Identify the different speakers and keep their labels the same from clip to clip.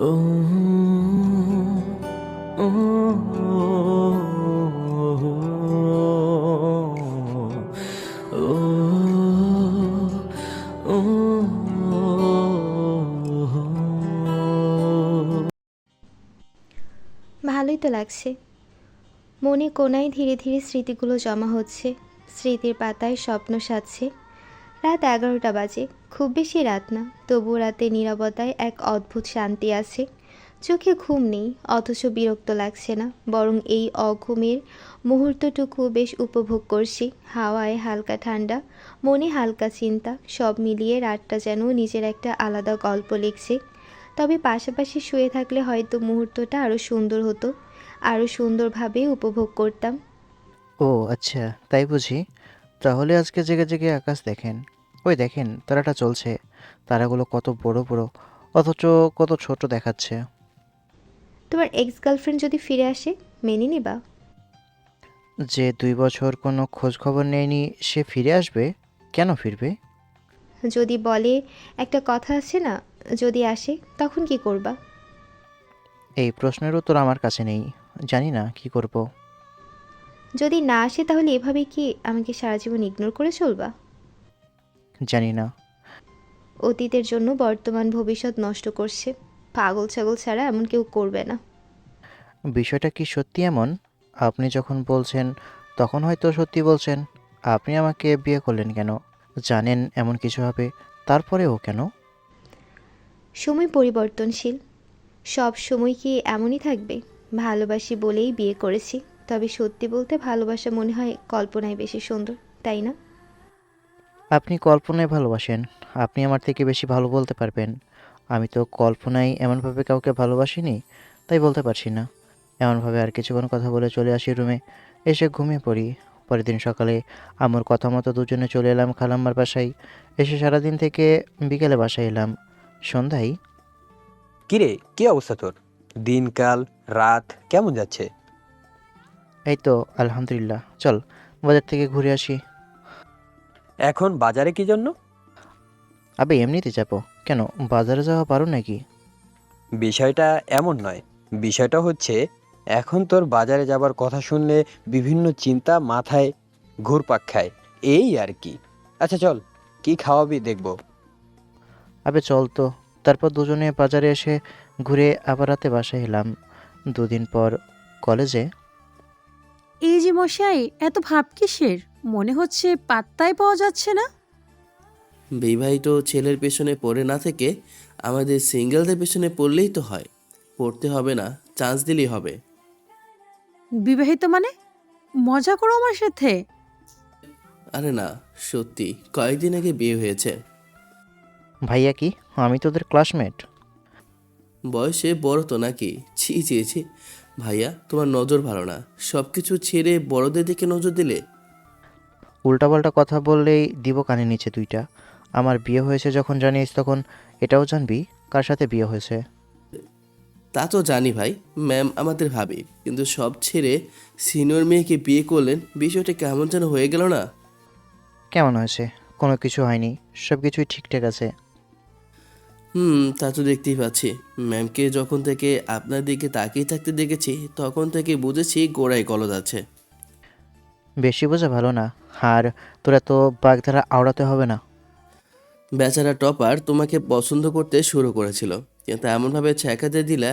Speaker 1: ও ও
Speaker 2: ভালোই তো লাগছে। মনে কোনায় ধীরে ধীরে স্মৃতিগুলো জমা হচ্ছে। স্মৃতির পাতায় স্বপ্ন সাজছে। রাত 11টা বাজে। খুব বেশি রাত না, তবুও রাতে নীরবতায় এক অদ্ভুত শান্তি আছে। চোখে ঘুম নেই, অথচ বিরক্ত লাগছে না, বরং এই অঘুমের মুহূর্তটুকু বেশ উপভোগ করছি। হাওয়ায় হালকা ঠান্ডা, মনে হালকা চিন্তা, সব মিলিয়ে রাতটা যেন নিজের একটা আলাদা গল্প লিখছে। তবে পাশাপাশি শুয়ে থাকলে হয়তো মুহূর্তটা আরও সুন্দর হতো, আরও সুন্দরভাবে উপভোগ করতাম।
Speaker 3: ও আচ্ছা, তাই বুঝি? তাহলে আজকে জেগে জেগে আকাশ দেখেন। ওই দেখেন তারাটা চলছে। তারাগুলো কত বড় বড়, অথচ কত ছোট দেখাচ্ছে।
Speaker 2: তোমার এক্স গার্লফ্রেন্ড যদি ফিরে আসে, মেনে নিবা?
Speaker 3: যে 2 বছর কোনো খোঁজ খবর নেয়নি সে ফিরে আসবে? কেন ফিরবে?
Speaker 2: যদি বলে, একটা কথা আছে না, যদি আসে তখন কি করবা?
Speaker 3: এই প্রশ্নের উত্তর আমার কাছে নেই। জানি না কি করব।
Speaker 2: যদি না আসে তাহলে এভাবে কি আমাকে সারা জীবন ইগনোর করে চলবা?
Speaker 3: জানি না।
Speaker 2: অতীতের জন্য বর্তমান ভবিষ্যৎ নষ্ট করছে। পাগল ছাগল ছাড়া এমন কেউ করবে না।
Speaker 3: বিষয়টা কি সত্যি এমন? আপনি যখন বলছেন তখন হয়তো সত্যি বলছেন। আপনি আমাকে বিয়ে করলেন কেন? জানেন এমন কিছু হবে, তারপরেও কেন?
Speaker 2: সময় পরিবর্তনশীল। সব সময় কি এমনই থাকবে? ভালোবাসি বলেই বিয়ে করেছি। তবে সত্যি বলতে ভালোবাসা মনে হয় কল্পনায় বেশি সুন্দর, তাই না?
Speaker 3: আপনি কল্পনায় ভালোবাসেন। আপনি আমার থেকে বেশি ভালো বলতে পারবেন। আমি তো কল্পনায় এমনভাবে কাউকে ভালোবাসিনি, তাই বলতে পারছি না। এমনভাবে আর কিছুক্ষণ কথা বলে চলে আসি রুমে। এসে ঘুমিয়ে পড়ি। পরের দিন সকালে আম্মুর কথা মতো দুজনে চলে এলাম খালাম্মার বাসায়। এসে সারাদিন থেকে বিকেলে বাসায় এলাম। সন্ধ্যায়
Speaker 4: কিরে, কি অবস্থা তোর? দিনকাল, রাত কেমন যাচ্ছে?
Speaker 3: এই তো আলহামদুলিল্লাহ। চল বাজার থেকে ঘুরে আসি।
Speaker 4: এখন বাজারে কি জন্য?
Speaker 3: আবে এমনিতে যাবো। কেন, বাজারে যাওয়া পারো নাকি?
Speaker 4: বিষয়টা এমন নয়। বিষয়টা হচ্ছে, এখন তোর বাজারে যাবার কথা শুনলে বিভিন্ন চিন্তা মাথায় ঘুরপাক খায়, এই আর কি। আচ্ছা চল, কি খাওয়াবি দেখবো।
Speaker 3: আবে চল তো। তারপর দুজনে বাজারে এসে ঘুরে আবার রাতে বাসায় এলাম। 2 দিন পর কলেজে।
Speaker 5: এই যে মশাই, এত ভাব কিসের? মনে হচ্ছে পাত্তাই পাওয়া যাচ্ছে না।
Speaker 1: বিবাহিত ছেলের পেছনে পড়ে না থেকে আমাদের সিঙ্গেলদের পেছনে পড়লেই তো হয়। পড়তে হবে না, চান্স দিলেই হবে।
Speaker 5: বিবাহিত মানে? মজা করো আমার সাথে?
Speaker 1: আরে না, সত্যি কয়েকদিন আগে বিয়ে হয়েছে।
Speaker 3: ভাইয়া কি? আমি তোদের ক্লাসমেট।
Speaker 1: বয়সে বড় তো নাকি? ছি ছি ছি। ভাইয়া, তোমার নজর ভালো না। সব কিছু ছেড়ে বড়দের দিকে নজর দিলে।
Speaker 3: উল্টাপাল্টা কথা বললেই দিব কানে নিচে 2টা। আমার বিয়ে হয়েছে যখন জানিস তখন এটাও জানবি কার সাথে বিয়ে হয়েছে।
Speaker 1: তা তো জানি ভাই, ম্যাম আমাদের ভাবি, কিন্তু সব ছেড়ে সিনিয়র মেয়েকে বিয়ে করলেন, বিষয়টা কেমন যেন হয়ে গেল না?
Speaker 3: কেমন হয়েছে? কোনো কিছু হয়নি, সব কিছুই ঠিকঠাক আছে।
Speaker 1: তা তো দেখতেই পাচ্ছি। ম্যামকে যখন থেকে আপনার দিকে তাকিয়ে থাকতে দেখেছি তখন থেকে বুঝেছি গোড়ায় কলজ আছে।
Speaker 3: বেশি বোঝা ভালো না। আর তোরা তো বাগধারা আওড়াতে হবে না।
Speaker 1: বেচারা টপার তোমাকে পছন্দ করতে শুরু করেছিল, কিন্তু এমনভাবে ছেঁকাতে দিলা,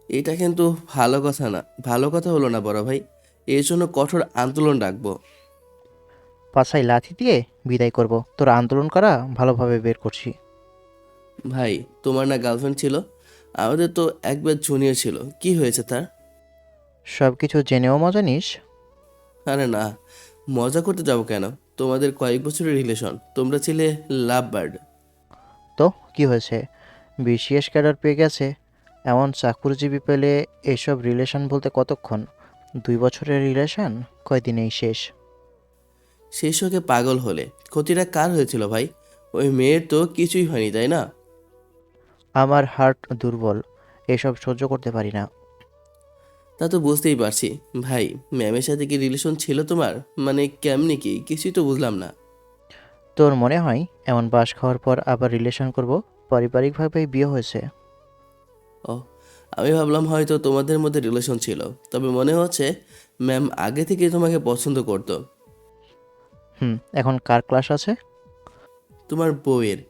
Speaker 1: এটা কিন্তু ভালো কথা না। ভালো কথা হলো না বড় ভাই। এর জন্য কঠোর আন্দোলন রাখবো।
Speaker 3: পাছায় লাথি দিয়ে বিদায় করব। তোরা আন্দোলন করা ভালোভাবে বের করছি।
Speaker 1: ভাই, তোমার না গার্লফ্রেন্ড ছিল? আমাদের তো একবার জুনিয়র ছিল, কি হয়েছে তার?
Speaker 3: সব কিছু জেনেও মজা নিস?
Speaker 1: আরে না, মজা করতে যাবো কেন? তোমাদের কয়েক বছরের রিলেশন, তোমরা ছিলে লাভ বার্ড।
Speaker 3: তো কি হয়েছে? বিসিএস ক্যাডার পেয়ে গেছে। এমন চাকরিজীবী পেলে এসব রিলেশন বলতে কতক্ষণ? 2 বছরের রিলেশন কয়দিনেই শেষ।
Speaker 1: সেই শোকে পাগল হলে ক্ষতিটা কার হয়েছিল ভাই? ওই মেয়ের তো কিছুই হয়নি, তাই না?
Speaker 3: আমার হার্ট দুর্বল, এসব সহ্য করতে পারি না।
Speaker 1: তা তো বুঝতেই পারছি। ভাই, ম্যামের সাথে কি রিলেশন ছিল তোমার? মানে কেমনি কি, কিছুই তো বুঝলাম না।
Speaker 3: তোর মনে হয় এমন বাস খাওয়ার পর আবার রিলেশন করব? পারিবারিকভাবেই বিয়ে হয়েছে।
Speaker 1: ও, আমি ভাবলাম হয়তো তোমাদের মধ্যে রিলেশন ছিল, তবে মনে হচ্ছে ম্যাম আগে থেকেই তোমাকে পছন্দ করতো।
Speaker 3: এখন কার ক্লাস আছে?
Speaker 1: তোমার বউয়ের,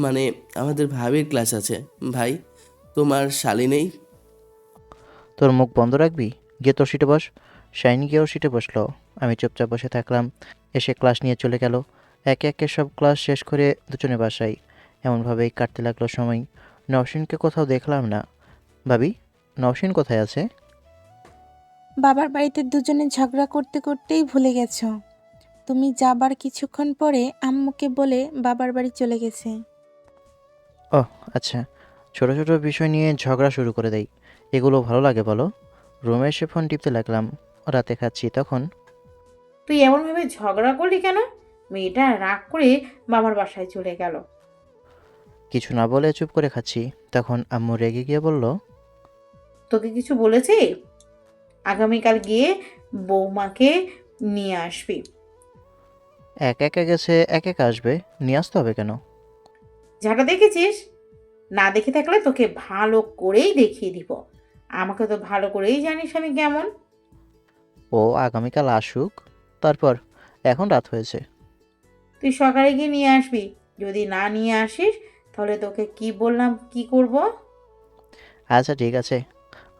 Speaker 1: মানে আমাদের ভাবির ক্লাস আছে। ভাই, তোমার শালি নেই?
Speaker 3: তোর মুখ বন্ধ রাখবি? গিয়ে তোর সিটে বস। শাইনি গিয়েও সিটে বসলো। আমি চুপচাপ বসে থাকলাম। এসে ক্লাস নিয়ে চলে গেল। একে একে সব ক্লাস শেষ করে দুজনে বাসায়। এমনভাবেই কাটতে লাগলো সময়। নওশিনকে কোথাও দেখলাম না। ভাবি, নওশিন কোথায় আছে?
Speaker 6: বাবার বাড়িতে দুজনে ঝগড়া করতে করতেই ভুলে গেছো। তুমি যাবার কিছুক্ষণ পরে আম্মুকে বলে বাবার বাড়ি চলে গেছে।
Speaker 3: ওহ, আচ্ছা। ছোট ছোট বিষয় নিয়ে ঝগড়া শুরু করে দেই। এগুলো ভালো লাগে বলো? রুমে এসে ফোন টিপতে লাগলাম। রাতে খাচ্ছি তখন।
Speaker 7: তুই এমনভাবে ঝগড়া করলি কেন? মেয়েটা রাগ করে বাবার বাসায় চলে গেল।
Speaker 3: কিছু না বলে চুপ করে খাচ্ছি। তখন আম্মু রেগে গিয়ে বলল,
Speaker 7: তোকে কিছু বলেছে? আগামীকাল গিয়ে বৌমাকে নিয়ে আসবি।
Speaker 3: এক একা গেছে, এক একা আসবে, নিয়ে আসতে হবে কেন?
Speaker 7: যাটা দেখেছিস, না দেখে থাকলে তোকে ভালো করেই দেখিয়ে দিব। আমাকে তো ভালো করেই জানিস আমি কেমন।
Speaker 3: ও আগামীকাল আসুক, তারপর। এখন রাত হয়েছে।
Speaker 7: তুই সকালে গিয়ে নিয়ে আসবি। যদি না নিয়ে আসিস তাহলে তোকে কি বললাম কি করব।
Speaker 3: আচ্ছা ঠিক আছে।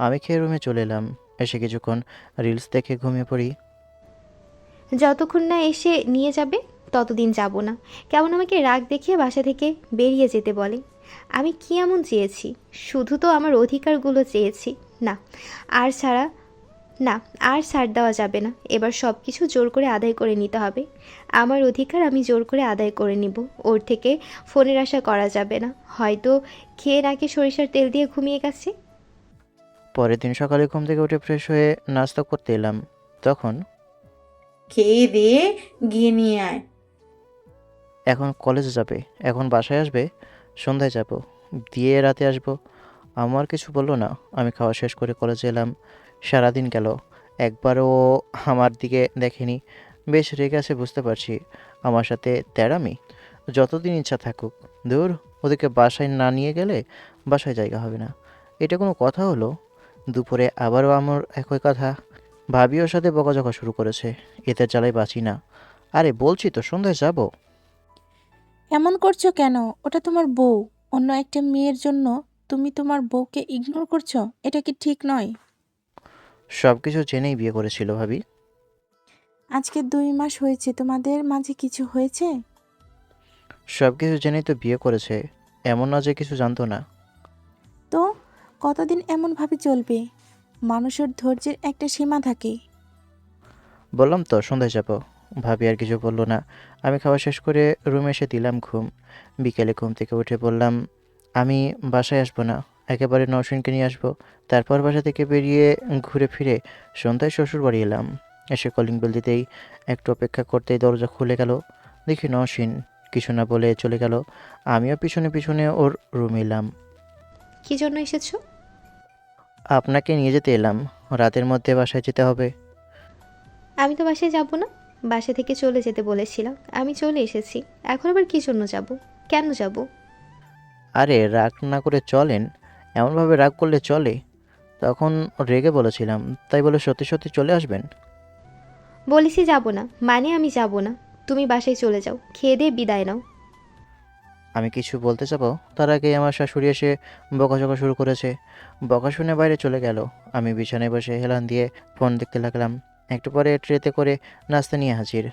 Speaker 3: আমি খেয়ে রুমে চলে এলাম। এসে কিছুক্ষণ রিলস দেখে ঘুমিয়ে পড়ি।
Speaker 2: যতক্ষণ না এসে নিয়ে যাবে ততদিন যাব না। কেমন আমাকে রাগ দেখিয়ে বাসা থেকে বেরিয়ে যেতে বলে। আমি কি এমন চেয়েছি? শুধু তো আমার অধিকারগুলো চেয়েছি। না, আর ছাড়া না, আর ছাড় দেওয়া যাবে না। এবার সব কিছু জোর করে আদায় করে নিতে হবে। আমার অধিকার আমি জোর করে আদায় করে নিব। ওর থেকে ফোনের আশা করা যাবে না। হয়তো খেয়ে নাকি সরিষার তেল দিয়ে ঘুমিয়ে গেছে।
Speaker 3: পরের দিন সকালে ঘুম থেকে উঠে ফ্রেশ হয়ে নাস্তা করতে এলাম। তখন
Speaker 7: খেয়ে দিয়ে গিয়ে নিয়ে আয়।
Speaker 3: এখন কলেজে যাবে, এখন বাসায় আসবে, সন্ধ্যায় যাব, দিয়ে রাতে আসবো। আমার কিছু বললো না। আমি খাওয়া শেষ করে কলেজে এলাম। সারাদিন গেল, একবারও আমার দিকে দেখেনি। বেশ রেগে আছে বুঝতে পারছি। আমার সাথে তেড়ামি যতদিন ইচ্ছা থাকুক। দূর, ওদেরকে বাসায় না নিয়ে গেলে বাসায় জায়গা হবে না। এটা কোনো কথা হলো? দুপুরে আবারও আমার একই কথা। ভাবি ওর সাথে বকাঝকা শুরু করেছে। এতে জ্বালায় বাঁচি না। আরে বলছি তো সন্ধ্যায় যাব।
Speaker 6: এমন করছো কেন? ওটা তোমার বউ। অন্য একটা মেয়ের জন্য তুমি তোমার বউকে ইগনোর করছো? এটা কি ঠিক নয়?
Speaker 3: সব কিছু জেনেই বিয়ে করেছিল ভাবি।
Speaker 6: আজকে 2 মাস হয়েছে, তোমাদের মাঝে কিছু হয়েছে?
Speaker 3: সব কিছু জেনেই তো বিয়ে করেছে। এমন না যে কিছু জানতো না।
Speaker 6: তো কতদিন এমনভাবে চলবে? মানুষের ধৈর্যের একটা সীমা থাকে।
Speaker 3: বললাম তো সন্ধ্যায় যাব। ভাবি আর কিছু বললো না। আমি খাওয়া শেষ করে রুমে এসে দিলাম ঘুম। বিকেলে ঘুম থেকে উঠে বললাম, আমি বাসায় আসবো না, একেবারে নওশিনকে নিয়ে আসবো। তারপর বাসা থেকে বেরিয়ে ঘুরে ফিরে সন্ধ্যায় শ্বশুর বাড়ি এলাম। এসে কলিং বেল দিতেই একটু অপেক্ষা করতেই দরজা খুলে গেল। দেখি নওশিন কিছু না বলে চলে গেল। আমিও পিছনে পিছনে ওর রুমে এলাম।
Speaker 2: কী জন্য এসেছো?
Speaker 3: আপনাকে নিয়ে যেতে এলাম। রাতের মধ্যে বাসায় যেতে হবে।
Speaker 2: আমি তো বাসায় যাব না। বাসা থেকে চলে যেতে বলেছিলাম, আমি চলে এসেছি। এখন আবার কী জন্য যাব? কেন যাব?
Speaker 3: আরে রাগ না করে চলেন। এমনভাবে রাগ করলে চলে? তখন রেগে বলেছিলাম, তাই বলে সত্যি সত্যি চলে আসবেন?
Speaker 2: বলেছি যাব না, মানে আমি যাব না। তুমি বাসায় চলে যাও, খেয়ে দিয়ে বিদায় নাও।
Speaker 3: আমি কিছু বলতে যাব, তার আগে আমার শাশুড়ি এসে বকাঝকা শুরু করেছে। বকা শুনে বাইরে চলে গেল। আমি বিছানায় বসে হেলান দিয়ে ফোন দেখতে লাগলাম। একটু পরে ট্রেতে করে নাস্তা নিয়ে হাজির।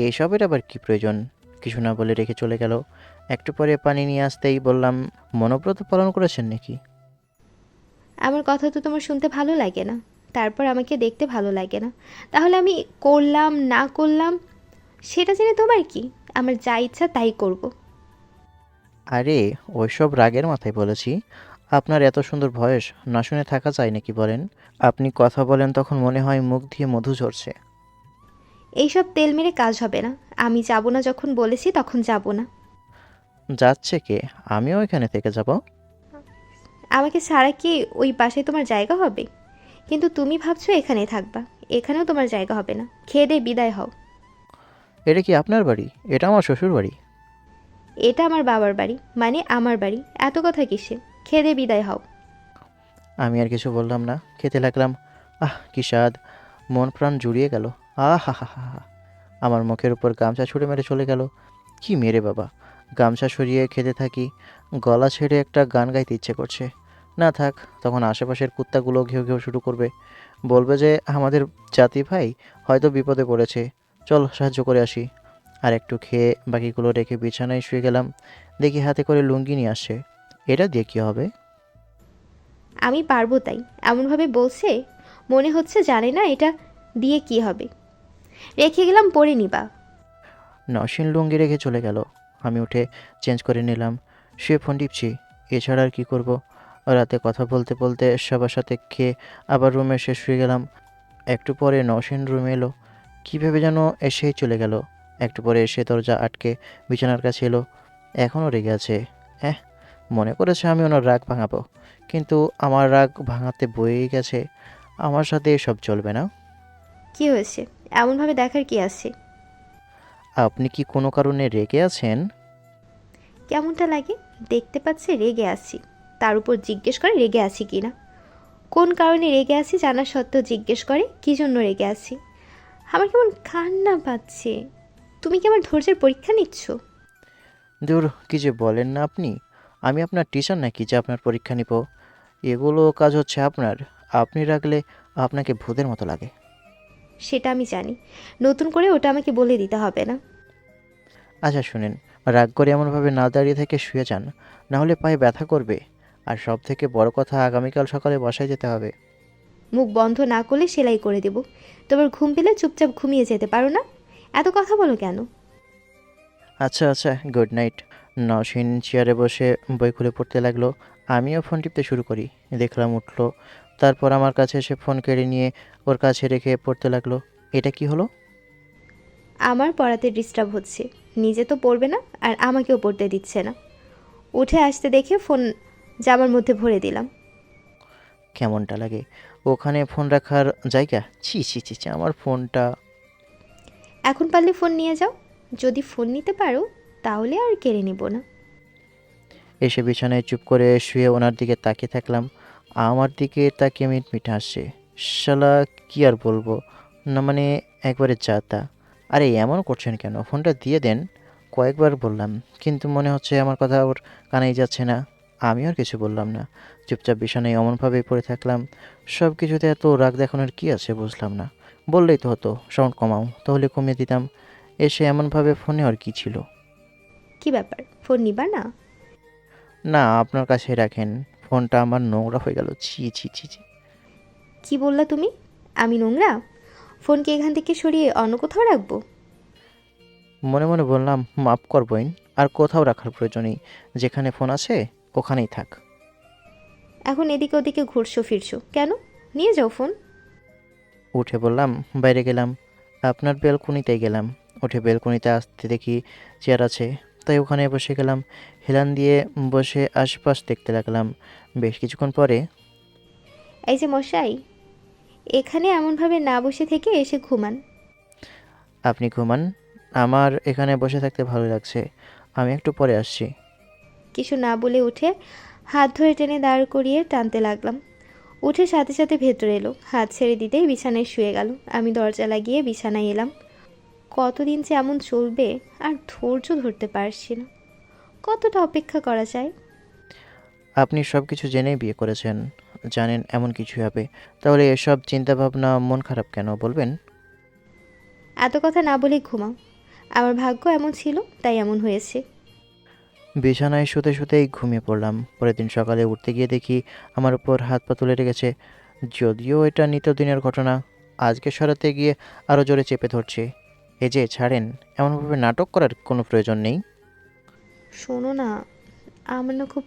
Speaker 3: এইসবের আবার কি প্রয়োজন? কিছু না বলে রেখে চলে গেল। একটু পরে পানি নিয়ে আসতেই বললাম, মনোব্রত পালন করেছেন নাকি?
Speaker 2: আমার কথা তো তোমার শুনতে ভালো লাগে না, তারপর আমাকে দেখতে ভালো লাগে না। তাহলে আমি করলাম না করলাম সেটা জেনে তোমার কি? আমার যা ইচ্ছা তাই করব।
Speaker 3: আরে ওইসব রাগের মাথায় বলেছি। আপনার এত সুন্দর ভয়েস না শুনে থাকা যায় নাকি বলেন? আপনি কথা বলেন তখন মনে হয় মুখ দিয়ে মধু ঝরছে।
Speaker 2: এইসব তেল মেরে কাজ হবে না। আমি যাব না যখন বলেছি তখন যাব না।
Speaker 3: যাচ্ছে কে? আমিও এখানে থেকে যাব।
Speaker 2: আমাকে ছাড়া কি ওই বাসায় তোমার জায়গা হবে? কিন্তু তুমি ভাবছো এখানেই থাকবা। এখানেও তোমার জায়গা হবে না। খেয়ে দিয়ে বিদায় হও।
Speaker 3: এটা কি আপনার বাড়ি? এটা আমার শ্বশুর বাড়ি।
Speaker 2: এটা আমার বাবার বাড়ি, মানে আমার বাড়ি। এত কথা কিসে? খেয়ে দিয়ে বিদায় হও।
Speaker 3: আমি আর কিছু বললাম না, খেতে লাগলাম। কি স্বাদ! মন প্রাণ জুড়িয়ে গেল। হা হা হা হা। আমার মুখের উপর গামছা ছুঁড়ে মেরে চলে গেল। কি মেরে বাবা! গামছা সরিয়ে খেতে থাকি। গলা ছেড়ে একটা গান গাইতে ইচ্ছে করছে। না থাক, তখন আশেপাশের কুত্তাগুলো ঘেউ ঘেউ শুরু করবে। বলবে যে আমাদের জাতি ভাই হয়তো বিপদে পড়েছে, চল সাহায্য করে আসি। আর একটু খেয়ে বাকিগুলো রেখে বিছানায় শুয়ে গেলাম। দেখি হাতে করে লুঙ্গি নিয়ে আসছে। এটা দিয়ে কী হবে?
Speaker 2: আমি পারবো তাই এমনভাবে বলছে, মনে হচ্ছে জানে না এটা দিয়ে কি হবে। রেখে গেলাম, পরে নিবা।
Speaker 3: নসীন লুঙ্গি রেখে চলে গেল। আমি উঠে চেঞ্জ করে নিলাম, শুয়ে ফোন টিপছি। এছাড়া আর কী করব? রাতে কথা বলতে বলতে সবার সাথে খেয়ে আবার রুমে এসে শুয়ে গেলাম। একটু পরে নসীন রুমে এলো, কীভাবে যেন এসেই চলে গেল। একটু পরে এসে দরজা আটকে বিছানার কাছে এলো। এখনও রেগে আছে। হ্যাঁ, মনে করেছে আমি ওনার রাগ ভাঙাবো, কিন্তু আমার রাগ ভাঙাতে বয়েই গেছে। আমার সাথে এসব চলবে না।
Speaker 2: কি হয়েছে? এমনভাবে দেখার কি আছে?
Speaker 3: আপনি কি কোনো কারণে রেগে আছেন?
Speaker 2: কেমনটা লাগে? দেখতে পাচ্ছে রেগে আছি, তার উপর জিজ্ঞেস করে রেগে আছি কি না। কোন কারণে রেগে আছি জানা সত্ত্বেও জিজ্ঞেস করে কী জন্য রেগে আছি। আমার কেমন কান্না পাচ্ছে। তুমি কি আমার ধৈর্যের পরীক্ষা নিচ্ছ?
Speaker 3: দূর, কি যে বলেন না আপনি! আমি আপনার টিচার নাকি যে আপনার পরীক্ষা নিব? এগুলো কাজ হচ্ছে আপনার। আপনি রাখলে আপনাকে ভূতের মতো লাগে।
Speaker 2: সেটা আমি জানি, নতুন করে ওটা আমাকে বলে দিতে হবে না।
Speaker 3: আচ্ছা শুনেন, রাগ করে এমনভাবে না দাঁড়িয়ে থেকে শুয়ে যান, না হলে পায়ে ব্যথা করবে। আর সব থেকে বড় কথা, আগামীকাল সকালে বাসায় যেতে হবে।
Speaker 2: মুখ বন্ধ না করলে সেলাই করে দেব। তোমার ঘুম পেলে চুপচাপ ঘুমিয়ে যেতে পারো না? এত কথা বলো কেন?
Speaker 3: আচ্ছা আচ্ছা, গুড নাইট। নসীন চেয়ারে বসে বই খুলে পড়তে লাগলো। আমিও ফোন টিপতে শুরু করি। দেখলাম উঠলো, তারপর আমার কাছে এসে ফোন কেড়ে নিয়ে ওর কাছে রেখে পড়তে লাগলো। এটা কি হলো?
Speaker 2: আমার পড়াতে ডিস্টার্ব হচ্ছে। নিজে তো পড়বে না, আর আমাকেও পড়তে দিচ্ছে না। উঠে আসতে দেখে ফোন জামার মধ্যে ভরে দিলাম।
Speaker 3: কেমনটা লাগে? ওখানে ফোন রাখার জায়গা? ছি ছি ছি ছি, আমার ফোনটা।
Speaker 2: এখন পারলে ফোন নিয়ে যাও। যদি ফোন নিতে পারো তাহলে আর কেড়ে নেব না।
Speaker 3: এসে বিছানায় চুপ করে শুয়ে ওনার দিকে তাকিয়ে থাকলাম। আমার দিকে তাকিয়ে মিটমিট হাসছে। শালা, কি আর বলবো, না মানে একবারে যা তা। আরে এমন করছেন কেন? ফোনটা দিয়ে দেন। কয়েকবার বললাম, কিন্তু মনে হচ্ছে আমার কথা ওর কানেই যাচ্ছে না। আমি আর কিছু বললাম না, চুপচাপ বিছানায় অমনভাবেই পড়ে থাকলাম। সব কিছুতে এত রাগ দেখানোর কি আছে বুঝলাম না। বললেই তো হতো সাউন্ড কমাও, তাহলে কমিয়ে দিতাম। এসে এমনভাবে ফোনে আর কি ছিল?
Speaker 2: কি ব্যাপার, ফোন নিবা না?
Speaker 3: না, আপনার কাছেই রাখেন। ফোনটা আমার নোংরা হয়ে গেল। ছি ছি ছি ছি।
Speaker 2: কি বললা তুমি? আমি নোংরা? ফোনকে এখান থেকে সরিয়ে অন্য কোথাও রাখবো?
Speaker 3: মনে মনে বললাম, মাফ করবইন, আর কোথাও রাখার প্রয়োজন নেই। যেখানে ফোন আছে ওখানেই থাক।
Speaker 2: এখন এদিকে ওদিকে ঘুরছো ফিরছো কেন? নিয়ে যাও ফোন।
Speaker 3: উঠে বললাম, বাইরে গেলাম। আপনার বেলকনিতেই গেলাম। উঠে বেলকনিতে আসতে দেখি চেয়ার আছে, তাই ওখানে বসে গেলাম। হেলান দিয়ে বসে আশপাশ দেখতে লাগলাম। বেশ কিছুক্ষণ পরে,
Speaker 2: এই যে মশাই, এখানে এমনভাবে না বসে থেকে এসে ঘুমান।
Speaker 3: আপনি ঘুমান? আমার এখানে বসে থাকতে ভালো লাগছে। আমি একটু পরে আসছি।
Speaker 2: কিছু না বলে উঠে হাত ধরে টেনে দাঁড় করিয়ে টানতে লাগলাম। উঠে সাথে সাথে ভেতরে এলো, হাত ছেড়ে দিতেই বিছানায় শুয়ে গেল। আমি দরজা লাগিয়ে বিছানায় এলাম। কতদিন যে এমন চলবে আর ধৈর্য ধরতে পারছি না। কতটা অপেক্ষা করা যায়?
Speaker 3: আপনি সব কিছু জেনেই বিয়ে করেছেন, জানেন এমন কিছু হবে, তাহলে এসব চিন্তাভাবনা মন খারাপ কেন বলবেন?
Speaker 2: এত কথা না বলেই ঘুমাও। আমার ভাগ্য এমন ছিল তাই এমন হয়েছে।
Speaker 3: বিছানায় শুতে শুতেই ঘুমিয়ে পড়লাম। পরের দিন সকালে উঠতে গিয়ে দেখি আমার উপর হাত পা তুলে রেখেছে। যদিও এটা নিত্যদিনের ঘটনা, আজকে সরাতে গিয়ে আরও জোরে চেপে ধরছে। এই যে ছাড়েন, এমনভাবে নাটক করার কোনো প্রয়োজন নেই।
Speaker 2: শোনো না, আমার না খুব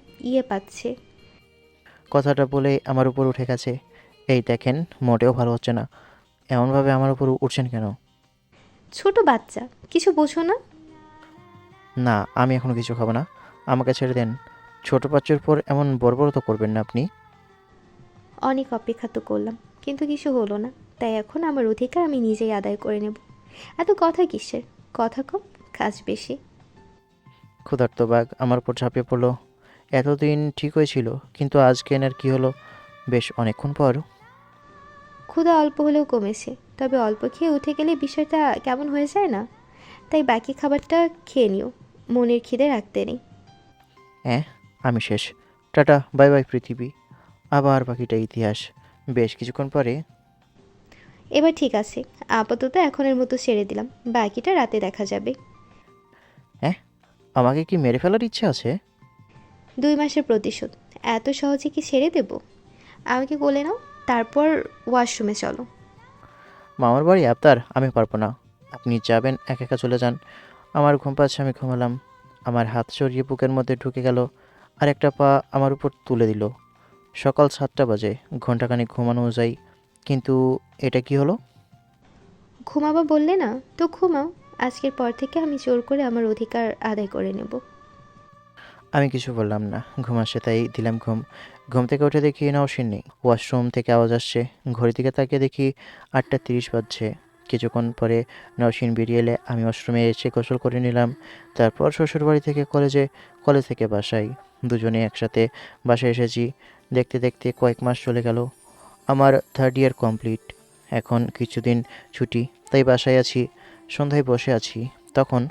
Speaker 2: পাচ্ছে।
Speaker 3: কথাটা বলে আমার উপর উঠে গেছে। এই দেখেন, মোটেও ভালো হচ্ছে না। এমনভাবে আমার উপর উঠছেন কেন?
Speaker 2: ছোট বাচ্চা, কিছু বোঝো না?
Speaker 3: না, আমি এখনো কিছু খাবো না। আমাকে ছেড়ে দেন। ছোট বাচ্চার উপর এমন বর্বরতা করবেন না আপনি।
Speaker 2: অনেক অপেক্ষা তো করলাম, কিন্তু কিছু হলো না। তাই এখন আমার অধিকার আমি নিজেই আদায় করে নেব। এত কথা কিসের? কথা কম, কাজ বেশি।
Speaker 3: ক্ষুধার্ত বাঘ আমার উপর ঝাঁপিয়ে পড়লো। এতদিন ঠিক হয়েছিল, কিন্তু আজকে এনার কি হলো? বেশ অনেকক্ষণ পর।
Speaker 2: ক্ষুধা অল্প হলেও কমেছে, তবে অল্প খেয়ে উঠে গেলে বিষয়টা কেমন হয়ে যায় না? তাই বাকি খাবারটা খেয়ে নিও, মনের খিদে রাখতে নেই।
Speaker 3: হ্যাঁ, আমি শেষ। টাটা, বাই বাই পৃথিবী। আবার বাকিটা ইতিহাস। বেশ কিছুক্ষণ পরে।
Speaker 2: এবার ঠিক আছে, আপাতত এখনের মতো ছেড়ে দিলাম, বাকিটা রাতে দেখা যাবে।
Speaker 3: হ্যাঁ, আমাকে কি মেরে ফেলার ইচ্ছে আছে?
Speaker 2: 2 মাসের প্রতিশোধ এত সহজে কি ছেড়ে দেব? আমাকে কোলে নাও, তারপর ওয়াশরুমে চলো।
Speaker 3: মামার বাড়ি আবদার? আমি পারবো না। আপনি যাবেন, একা একা চলে যান। আমার ঘুম পাচ্ছে, আমি ঘুমালাম। আমার হাত সরিয়ে বুকের মধ্যে ঢুকে গেল, আর একটা পা আমার উপর তুলে দিল। সকাল 7টা বাজে, ঘন্টাখানিক ঘুমানো যায়। কিন্তু এটা কি হলো?
Speaker 2: ঘুমাবো বললে না তো ঘুমাও। আজকের পর থেকে আমি জোর করে আমার অধিকার আদায় করে নেব।
Speaker 3: আমি কিছু বললাম না, ঘুম আসে তাই দিলাম ঘুম। ঘুম থেকে উঠে দেখি নওশিন নেই। ওয়াশরুম থেকে আওয়াজ আসছে, ঘড়ির দিকে তাকিয়ে দেখি 8টা 30 বাজছে। কিছুক্ষণ পরে নওশিন বেরিয়ে এলে আমি ওয়াশরুমে এসে গোসল করে নিলাম। তারপর শ্বশুরবাড়ি থেকে কলেজে, কলেজ থেকে বাসায়, দুজনে একসাথে বাসায় এসেছি। দেখতে দেখতে কয়েক মাস চলে গেল। আমার 3rd ইয়ার কমপ্লিট। এখন কিছুদিন ছুটি, তাই বাসায় আছি। সন্ধ্যায় বসে আছি, তখন।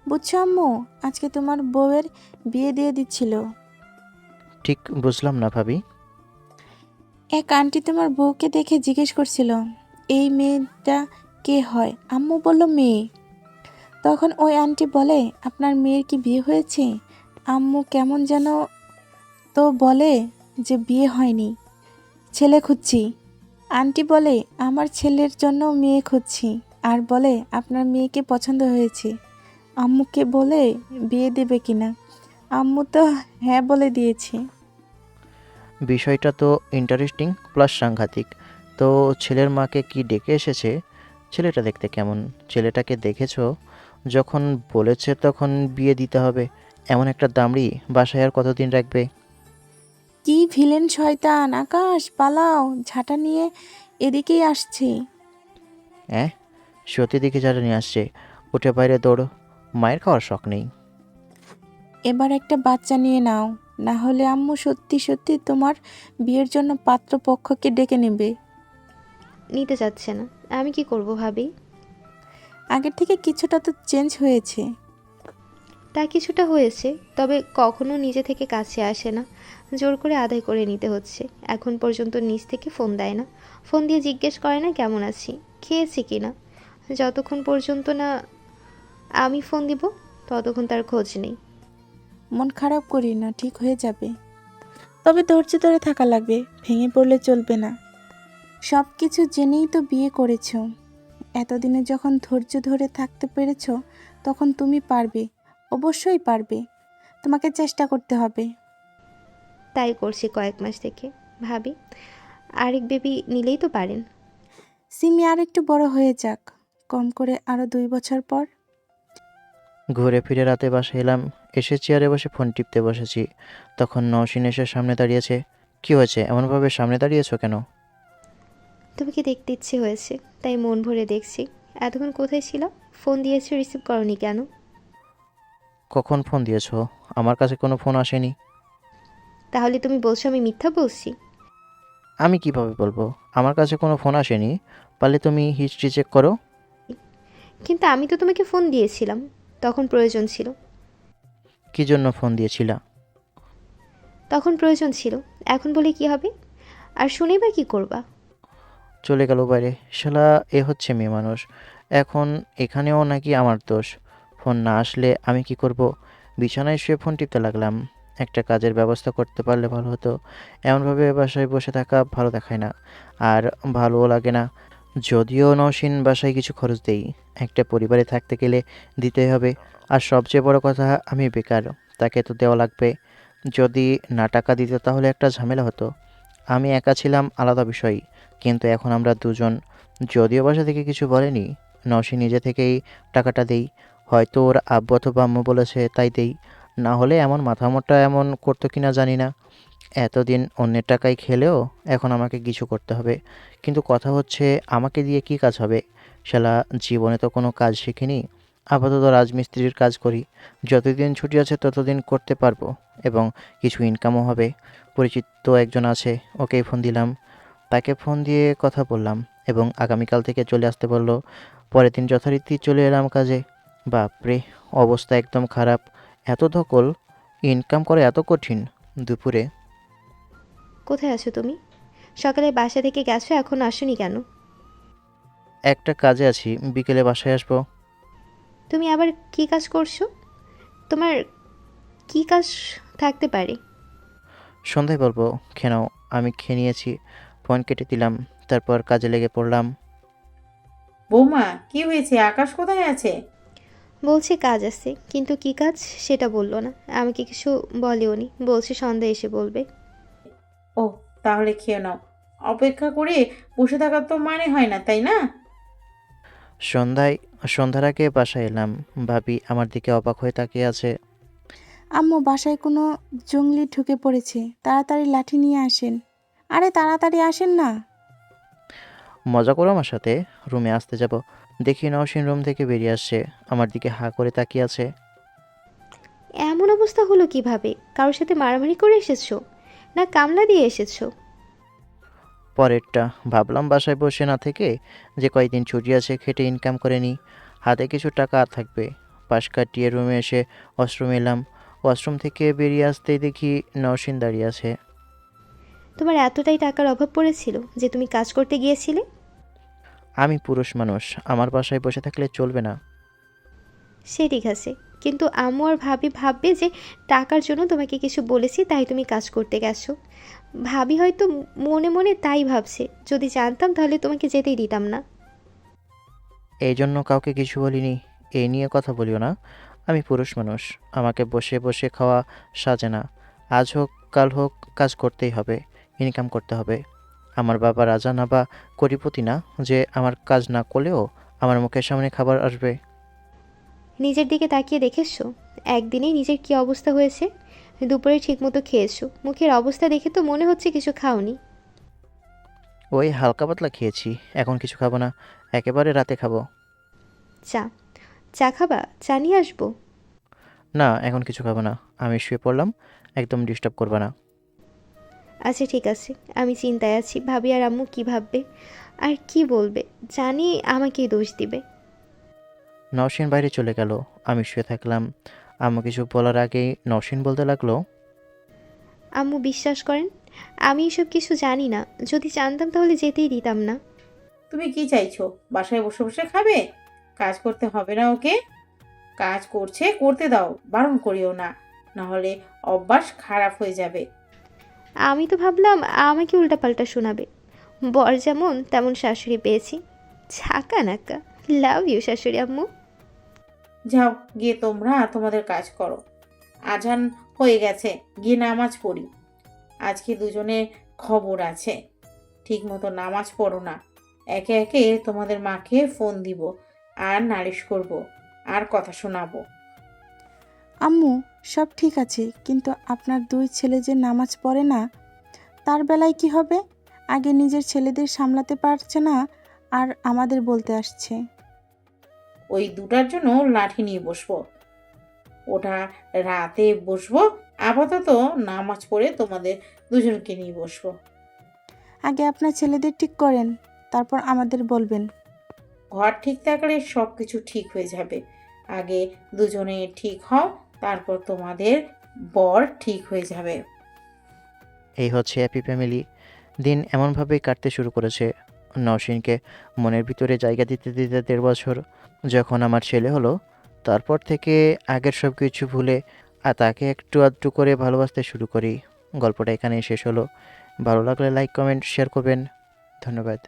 Speaker 6: বুঝছো আম্মু, আজকে তোমার বউয়ের বিয়ে দিয়ে দিচ্ছিল।
Speaker 3: ঠিক বুঝলাম না ভাবি।
Speaker 6: এক আন্টি তোমার বউকে দেখে জিজ্ঞেস করছিল, এই মেয়েটা কে হয়? আম্মু বলল মেয়ে। তখন ওই আন্টি বলে, আপনার মেয়ের কি বিয়ে হয়েছে? আম্মু কেমন যেন তো বলে যে বিয়ে হয়নি, ছেলে খুঁজছি। আন্টি বলে, আমার ছেলের জন্য মেয়ে খুঁজছি, আর বলে আপনার মেয়েকে পছন্দ হয়েছে। আম্মুকে বলে বিয়ে দেবে কিনা। আম্মু তো হ্যাঁ বলে দিয়েছে।
Speaker 3: বিষয়টা তো ইন্টারেস্টিং প্লাস সাংঘাতিক। তো ছেলের মাকে কি ডেকে এসেছে? ছেলেটা দেখতে কেমন? ছেলেটাকে দেখেছো? যখন বলেছে তখন বিয়ে দিতে হবে, এমন একটা দামড়ি বাসায় আর কতদিন রাখবে?
Speaker 6: কি ভিলেন শয়তান! আকাশ পালাও, ঝাঁটা নিয়ে এদিকেই আসছে।
Speaker 3: হ্যাঁ, সত্যি দিকে যারা নিয়ে আসছে, উঠে বাইরে দৌড়। মায়ের খাওয়ার শখ নেই।
Speaker 6: এবার একটা বাচ্চা নিয়ে নাও, না হলে আম্মু সত্যি সত্যি তোমার বিয়ের জন্য পাত্রপক্ষকে ডেকে নেবে।
Speaker 2: নিতে যাচ্ছে না, আমি কি করব ভাবি?
Speaker 6: আগের থেকে কিছুটা তো চেঞ্জ হয়েছে।
Speaker 2: তা কিছুটা হয়েছে, তবে কখনো নিজে থেকে কাছে আসে না, জোর করে আদায় করে নিতে হচ্ছে। এখন পর্যন্ত নিজ থেকে ফোন দেয় না, ফোন দিয়ে জিজ্ঞেস করে না কেমন আছি, খেয়েছি কি না। যতক্ষণ পর্যন্ত না আমি ফোন দিব, ততক্ষণ তার খোঁজ নেই।
Speaker 6: মন খারাপ করি না, ঠিক হয়ে যাবে। তবে ধৈর্য ধরে থাকা লাগবে, ভেঙে পড়লে চলবে না। সব কিছু জেনেই তো বিয়ে করেছো। এতদিনে যখন ধৈর্য ধরে থাকতে পেরেছো, তখন তুমি পারবে, অবশ্যই পারবে। তোমাকে চেষ্টা করতে হবে।
Speaker 2: তাই করছি কয়েক মাস থেকে। ভাবি, আরেক বেবি নিলেই তো পারেন।
Speaker 6: সিমি আর একটু বড় হয়ে যাক, কম করে আরো 2 বছর পর।
Speaker 3: ঘুরে ফিরে রাতে বাসায় এলাম। এসে চেয়ারে বসে ফোন টিপতে বসেছি, তখন নওশিন এসে সামনে দাঁড়িয়েছে। কি হয়েছে, এমনভাবে সামনে দাঁড়িয়েছো কেন?
Speaker 2: তোমাকে দেখতে ইচ্ছে হয়েছে, তাই মন ভরে দেখছি। এতক্ষণ কোথায় ছিল? ফোন দিয়েছো, রিসিভ করনি কেন?
Speaker 3: কখন ফোন দিয়েছো? আমার কাছে কোনো ফোন আসেনি।
Speaker 2: তাহলে তুমি বলছো আমি মিথ্যা বলছি?
Speaker 3: আমি কিভাবে বলবো? আমার কাছে কোনো ফোন আসেনি। পারলে তুমি হিস্ট্রি চেক করো।
Speaker 2: কিন্তু আমি তো তোমাকে ফোন দিয়েছিলাম, তখন প্রয়োজন ছিল।
Speaker 3: কি জন্য ফোন দিয়েছিলা?
Speaker 2: তখন প্রয়োজন ছিল, এখন বলে কি হবে? আর শুনেই বা কী করবা?
Speaker 3: চলে গেল বাইরে। শালা, এ হচ্ছে মেয়ে মানুষ। এখন এখানেও নাকি আমার দোষ। ফোন না আসলে আমি কি করব? বিছানায় শুয়ে ফোন টিপতে লাগলাম। একটা কাজের ব্যবস্থা করতে পারলে ভালো হতো। এমনভাবে বাসায় বসে থাকা ভালো দেখায় না, আর ভালোও লাগে না। যদিও নওশিন বাসায় কিছু খরচ দেই, একটা পরিবারে থাকতে গেলে দিতেই হবে। আর সবচেয়ে বড় কথা, আমি বেকার, তাকে তো দেওয়া লাগবে। যদি না টাকা দিত তাহলে একটা ঝামেলা হতো। আমি একা ছিলাম আলাদা বিষয়, কিন্তু এখন আমরা দুজন। যদিও বাসা থেকে কিছু বলেনি, নওশিন নিজে থেকেই টাকাটা দেই। হয়তো ওর আব্বু অথবা আম্মু বলেছে তাই দেই, না হলে এমন মাথামোটা এমন করতো কিনা জানি না। এতদিন অন্যের টাকায় খেলেও এখন আমাকে কিছু করতে হবে। কিন্তু কথা হচ্ছে, আমাকে দিয়ে কি কাজ হবে? শালা, জীবনে তো কোনো কাজ শিখিনি। আপাতত রাজমিস্ত্রির কাজ করি। যতদিন ছুটি আছে ততদিন করতে পারবো, এবং কিছু ইনকামও হবে। পরিচিত একজন আছে, ওকেই ফোন দিলাম। তাকে ফোন দিয়ে কথা বললাম এবং আগামীকাল থেকে চলে আসতে বলল। পরের দিন যথারীতি চলে এলাম কাজে। বাপরে, অবস্থা একদম খারাপ। এত ধকল, ইনকাম করা এত কঠিন। দুপুরে
Speaker 2: কোথায় আছো তুমি? সকালে বাসা থেকে গেছো, এখন আসোনি কেন?
Speaker 3: একটা কাজে আছি, বিকেলে বাসায় আসবো।
Speaker 2: তুমি আবার কি কাজ করছো? তোমার কি কাজ থাকতে পারে?
Speaker 3: সন্ধ্যায় বলবো, খেয়ে নাও। আমি খেয়ে নিয়েছি। ফোন কেটে দিলাম, তারপর কাজে লেগে পড়লাম।
Speaker 7: বৌমা, কি হয়েছে? আকাশ কোথায় আছে?
Speaker 2: বলছে কাজ আছে, কিন্তু কি কাজ সেটা বললো না। আমাকে কিছু বলেওনি, বলছে সন্ধ্যায় এসে বলবে।
Speaker 7: ও, তাহলে খেয়ে নাও। অপেক্ষা করে বসে থাকার তো মানে হয় না, তাই না?
Speaker 3: সন্ধ্যায় সন্ধ্যার আগে বাসায় এলাম। ভাবি আমার দিকে অবাক হয়ে তাকিয়ে আছে।
Speaker 6: আম্মু, বাসায় কোনো জঙ্গলি ঢুকে পড়েছে, তাড়াতাড়ি লাঠি নিয়ে আসেন। আরে তাড়াতাড়ি আসেন না।
Speaker 3: মজা করো আমার সাথে? রুমে আসতে যাব, দেখি নওশিন রুম থেকে বেরিয়ে আসছে, আমার দিকে হাঁ করে তাকিয়ে আছে।
Speaker 2: এমন অবস্থা হলো কিভাবে? কারোর সাথে মারামারি করে এসেছো, না কামলা দিয়ে এসেছো?
Speaker 3: পরেরটা, ভাবলাম বাসায় বসে না থেকে যে কয়েকদিন ছুটি আছে খেটে ইনকাম করে নিই, হাতে কিছু টাকা থাকবে। পাশ কাটিয়ে রুমে এসে ওয়াশরুম এলাম। ওয়াশরুম থেকে বেরিয়ে আসতেই দেখি নওশিন দাঁড়িয়ে আছে।
Speaker 2: তোমার এতটাই টাকার অভাব পড়েছিল যে তুমি কাজ করতে গিয়েছিলে?
Speaker 3: আমি পুরুষ মানুষ, আমার বাসায় বসে থাকলে চলবে না।
Speaker 2: সে ঠিক আছে, কিন্তু আম্মু আর ভাবি ভাববে যে টাকার জন্য তোমাকে কিছু বলেছি তাই তুমি কাজ করতে গেছো। ভাবি হয়তো মনে মনে তাই ভাবছে, যদি জানতাম তাহলে তোমাকে যেতেই দিতাম না।
Speaker 3: এই জন্য কাউকে কিছু বলিনি। এই নিয়ে কথা বলিও না। আমি পুরুষ মানুষ, আমাকে বসে বসে খাওয়া সাজে না। আজ হোক কাল হোক কাজ করতেই হবে, ইনকাম করতে হবে। আমার বাবা রাজা না বা কোটিপতি না যে আমার কাজ না করলেও আমার মুখের সামনে খাবার আসবে।
Speaker 2: নিজের দিকে তাকিয়ে দেখেছো একদিনেই নিজের কি অবস্থা হয়েছে? দুপুরে ঠিকমতো খেয়েছো, মুখের অবস্থা দেখে তো মনে হচ্ছে কিছু খাওনি।
Speaker 3: ওই হালকা পাতলা খেয়েছি, এখন কিছু খাবো না, একেবারে রাতে খাবো।
Speaker 2: চা, চা খাবা? চা নিয়ে আসবো?
Speaker 3: না, এখন কিছু খাবো না, আমি শুয়ে পড়লাম, একদম ডিস্টার্ব করবে না।
Speaker 2: আচ্ছা ঠিক আছে, আমি চিন্তায় আছি ভাবি আর আম্মু কি ভাববে আর কি বলবে। জানি আমাকেই দোষ দিবে।
Speaker 3: নওশিন বাইরে চলে গেল, আমি শুয়ে থাকলাম। আম্মু কিছু বলার আগেই নওশিন বলতে লাগলো।
Speaker 2: আম্মু বিশ্বাস করেন, আমি এসব কিছু জানি না। যদি জানতাম তাহলে যেতেই দিতাম না।
Speaker 7: তুমি কি চাইছো? বাসায় বসে বসে খাবে? কাজ করতে হবে না ওকে? কাজ করছে, করতে দাও, বারণ করিও না, নাহলে অভ্যাস খারাপ হয়ে যাবে।
Speaker 2: আমি তো ভাবলাম আমাকে উল্টাপাল্টা শোনাবে। বর যেমন তেমন শাশুড়ি পেয়েছি, ছাকা নাকা। লাভ ইউ শাশুড়ি আম্মু।
Speaker 7: যাও, গিয়ে তোমরা তোমাদের কাজ করো। আজান হয়ে গেছে, গিয়ে নামাজ পড়ি। আজকে দুজনে খবর আছে। ঠিক মতো নামাজ পড়ো না। একে একে তোমাদের মাকে ফোন দিব, আর নালিশ করব, আর কথা শোনাবো।
Speaker 6: আম্মু, সব ঠিক আছে, কিন্তু আপনার দুই ছেলে যে নামাজ পড়ে না, তার বেলায় কি হবে? আগে নিজের ছেলেদের সামলাতে পারছে না, আর আমাদের বলতে আসছে।
Speaker 7: ওই দুটার জন্য লাঠি নিয়ে বসবো। ওটা রাতে বসবো। আপাতত নামাজ পড়ে তোমাদের দুজনকে নিয়ে বসবো।
Speaker 6: আগে আপনার ছেলেদের ঠিক করেন, তারপর আমাদের বলবেন।
Speaker 7: ঘর ঠিক থাকলে সব কিছু ঠিক হয়ে যাবে। আগে দুজনে ঠিক হও, তারপর তোমাদের বর ঠিক হয়ে যাবে।
Speaker 3: এই হচ্ছে হ্যাপি ফ্যামিলি। দিন এমনভাবেই কাটতে শুরু করেছে। নওশিনকে মনের ভিতরে জায়গা দিতে দিতে 1.5 বছর যখন আমার ছেলে হলো, তারপর থেকে আগের সব কিছু ভুলে আর তাকে একটু আধটু করে ভালোবাসতে শুরু করি। গল্পটা এখানেই শেষ হলো। ভালো লাগলে লাইক কমেন্ট শেয়ার করবেন। ধন্যবাদ।